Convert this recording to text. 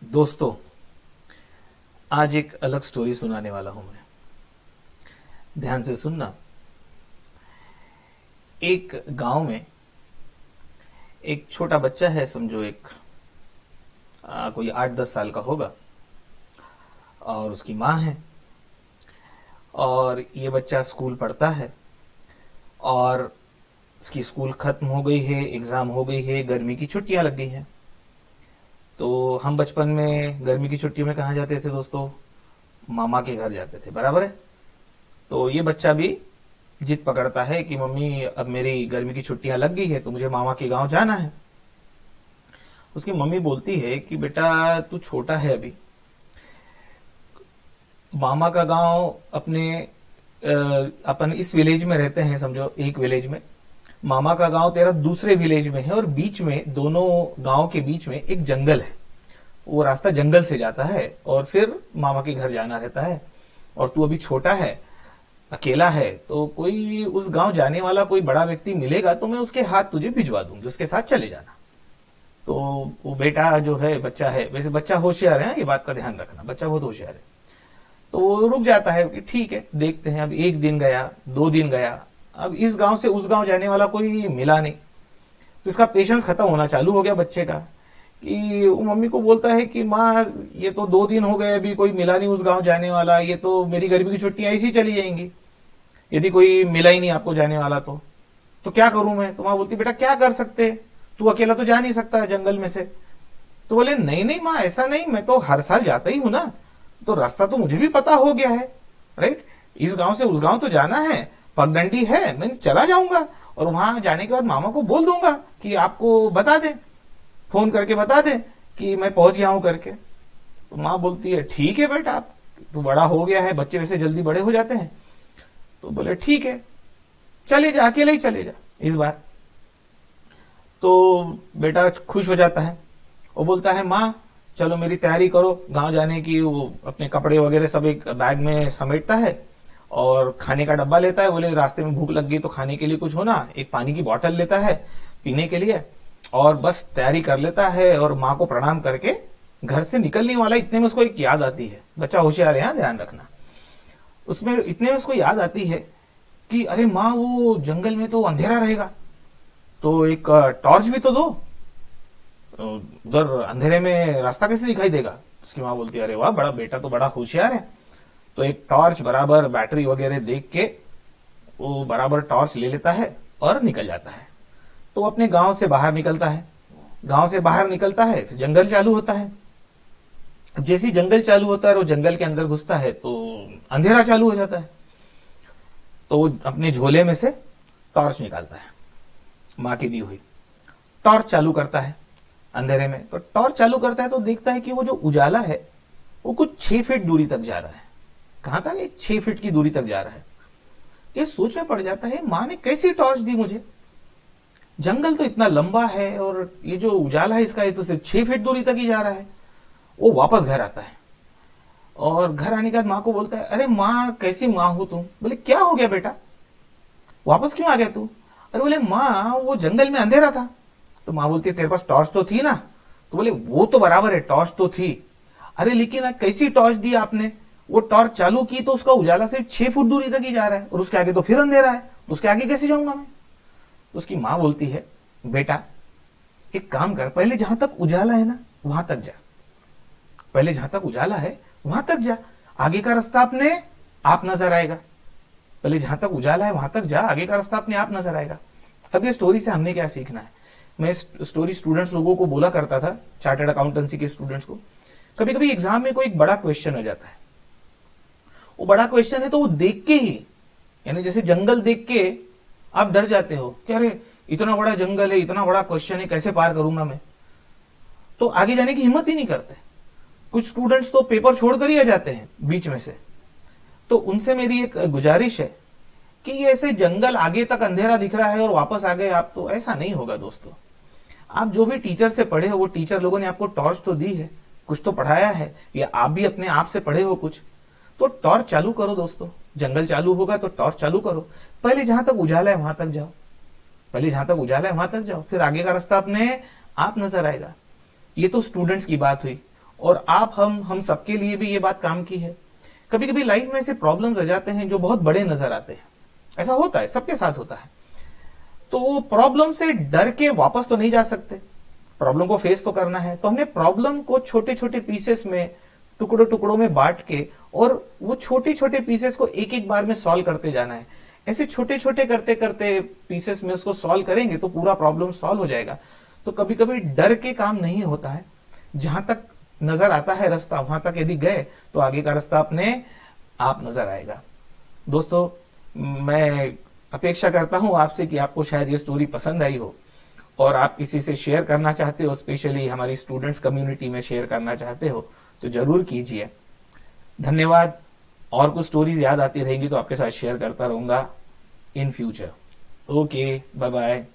दोस्तों, आज एक अलग स्टोरी सुनाने वाला हूं मैं। ध्यान से सुनना। एक गांव में एक छोटा बच्चा है, समझो एक कोई 8-10 साल का होगा, और उसकी माँ है। और ये बच्चा स्कूल पढ़ता है, और उसकी स्कूल खत्म हो गई है, एग्जाम हो गई है, गर्मी की छुट्टियां लग गई हैं। तो हम बचपन में गर्मी की छुट्टियों में कहाँ जाते थे दोस्तों? मामा के घर जाते थे, बराबर है। तो ये बच्चा भी जिद पकड़ता है कि मम्मी अब मेरी गर्मी की छुट्टियां लग गई है तो मुझे मामा के गांव जाना है। उसकी मम्मी बोलती है कि बेटा तू छोटा है अभी, मामा का गांव अपन इस विलेज में रहते हैं, समझो एक विलेज में। मामा का गांव तेरा दूसरे विलेज में है, और बीच में, दोनों गांव के बीच में एक जंगल है। वो रास्ता जंगल से जाता है और फिर मामा के घर जाना रहता है। और तू अभी छोटा है, अकेला है, तो कोई उस गांव जाने वाला कोई बड़ा व्यक्ति मिलेगा तो मैं उसके हाथ तुझे भिजवा दूंगी, उसके साथ चले जाना। तो वो बेटा जो है, बच्चा है, वैसे बच्चा होशियार है, ये बात का ध्यान रखना, बच्चा बहुत होशियार है। तो वो रुक जाता है कि ठीक है, देखते हैं। अब एक दिन गया, 2 दिन गया, अब इस गांव से उस गांव जाने वाला कोई मिला नहीं। तो इसका पेशेंस खत्म होना चालू हो गया बच्चे का, कि वो मम्मी को बोलता है कि माँ, ये तो 2 दिन हो गए, अभी कोई मिला नहीं उस गांव जाने वाला, ये तो मेरी गर्मी की छुट्टियां ऐसी चली जाएंगी यदि कोई मिला ही नहीं आपको जाने वाला। तो क्या करूं मैं? तो माँ बोलती, बेटा क्या कर सकते, तू अकेला तो जा नहीं सकता जंगल में से। तो बोले, नहीं नहीं माँ, ऐसा नहीं, मैं तो हर साल जाता ही हूं ना, तो रास्ता तो मुझे भी पता हो गया है, राइट। इस गांव से उस गांव तो जाना है, पगडंडी है, मैं चला जाऊंगा, और वहां जाने के बाद मामा को बोल दूंगा कि आपको बता दे, फोन करके बता दे कि मैं पहुंच गया हूं करके। तो माँ बोलती है, ठीक है बेटा, आप तो बड़ा हो गया है, बच्चे वैसे जल्दी बड़े हो जाते हैं। तो बोले ठीक है, चले जा, अकेले ही चले जा इस बार। तो बेटा खुश हो जाता है, वो बोलता है, माँ चलो मेरी तैयारी करो गांव जाने की। वो अपने कपड़े वगैरह सब एक बैग में समेटता है, और खाने का डब्बा लेता है। बोले रास्ते में भूख लग गई तो खाने के लिए कुछ होना, एक पानी की बोतल लेता है पीने के लिए, और बस तैयारी कर लेता है। और माँ को प्रणाम करके घर से निकलने वाला, इतने में उसको एक याद आती है। बच्चा होशियार है, ध्यान रखना। उसमें इतने में उसको याद आती है कि अरे माँ, वो जंगल में तो अंधेरा रहेगा, तो एक टॉर्च भी तो दो, उधर अंधेरे में रास्ता कैसे दिखाई देगा। उसकी माँ बोलती है, अरे वाह, बड़ा बेटा तो बड़ा होशियार है। तो एक टॉर्च बराबर बैटरी वगैरह देख के वो बराबर टॉर्च ले लेता है और निकल जाता है। तो अपने गांव से बाहर निकलता है। गांव से बाहर निकलता है, फिर जंगल चालू होता है। जैसे ही जंगल चालू होता है, वो जंगल के अंदर घुसता है तो अंधेरा चालू हो जाता है। तो वो अपने झोले में से टॉर्च निकालता है, माँ की दी हुई टॉर्च चालू करता है अंधेरे में। तो टॉर्च चालू करता है तो देखता है कि वो जो उजाला है वो कुछ 6 फीट दूरी तक जा रहा है। कहां तक? एक 6 फीट की दूरी तक जा रहा है। ये सोच में पड़ जाता है, माँ ने कैसी टॉर्च दी मुझे? जंगल तो इतना लंबा है, और ये जो उजाला है इसका, ये तो सिर्फ 6 फीट दूरी तक ही जा रहा है। वो वापस घर आता है, और घर आने के बाद माँ को बोलता है, अरे माँ, कैसी माँ हो तुम? बोले, क्या हो गया बेटा, वापस क्यों आ गया तू? अरे बोले, माँ वो जंगल में अंधेरा था। तो माँ बोलती है, तेरे पास टॉर्च तो थी ना? तो बोले, वो तो बराबर है, टॉर्च तो थी। अरे लेकिन कैसी टॉर्च दी आपने? वो टॉर्च चालू की तो उसका उजाला सिर्फ 6 फुट दूरी तक ही जा रहा है, और उसके आगे तो फिर अंधेरा है, उसके आगे कैसे जाऊंगा मैं? तो उसकी माँ बोलती है, बेटा एक काम कर, पहले जहां तक उजाला है ना वहां तक जा, पहले जहां तक उजाला है वहां तक जा, आगे का रास्ता अपने आप नजर आएगा। पहले जहां तक उजाला है वहां तक जा, आगे का रास्ता अपने आप नजर आएगा। अब ये स्टोरी से हमने क्या सीखना है? मैं स्टोरी स्टूडेंट्स लोगों को बोला करता था, चार्टर्ड अकाउंटेंसी के स्टूडेंट्स को, कभी कभी एग्जाम में कोई एक बड़ा क्वेश्चन हो जाता है। वो बड़ा क्वेश्चन है तो वो देख के ही, यानी जैसे जंगल देख के आप डर जाते हो कि अरे इतना बड़ा जंगल है, इतना बड़ा क्वेश्चन है, कैसे पार करूंगा मैं? तो आगे जाने की हिम्मत ही नहीं करते। कुछ स्टूडेंट्स तो पेपर छोड़कर ही आ जाते हैं बीच में से। तो उनसे मेरी एक गुजारिश है कि ये ऐसे जंगल आगे तक अंधेरा दिख रहा है और वापस आ गए आप, तो ऐसा नहीं होगा दोस्तों। आप जो भी टीचर से पढ़े हो, वो टीचर लोगों ने आपको टॉर्च तो दी है, कुछ तो पढ़ाया है, या आप भी अपने आप से पढ़े हो कुछ, तो टॉर्च चालू करो दोस्तों। जंगल चालू होगा तो टॉर्च चालू करो, पहले जहां तक उजाला है वहां तक जाओ, पहले जहां तक उजाला है वहां तक जाओ, फिर आगे का रास्ता अपने आप नजर आएगा। ये तो स्टूडेंट्स की बात हुई। और आप हम सबके लिए भी ये बात काम की है। कभी कभी लाइफ में ऐसे प्रॉब्लम्स आ जाते हैं जो बहुत बड़े नजर आते हैं, ऐसा होता है, सबके साथ होता है। तो वो प्रॉब्लम से डर के वापस तो नहीं जा सकते, प्रॉब्लम को फेस तो करना है। तो हमने प्रॉब्लम को छोटे छोटे पीसेस में, टुकड़ों टुकड़ों में बांट के, और वो छोटे छोटे पीसेस को एक एक बार में सॉल्व करते जाना है। ऐसे छोटे छोटे करते करते पीसेस में उसको सॉल्व करेंगे तो पूरा प्रॉब्लम सॉल्व हो जाएगा। तो कभी कभी डर के काम नहीं होता है, जहां तक नजर आता है रास्ता वहां तक यदि गए तो आगे का रास्ता अपने आप नजर आएगा। दोस्तों, मैं अपेक्षा करता हूं आपसे कि आपको शायद ये स्टोरी पसंद आई हो और आप किसी से शेयर करना चाहते हो, स्पेशली हमारी स्टूडेंट्स कम्युनिटी में शेयर करना चाहते हो तो जरूर कीजिए। धन्यवाद। और कुछ स्टोरीज याद आती रहेंगी तो आपके साथ शेयर करता रहूंगा in future. Okay, bye bye.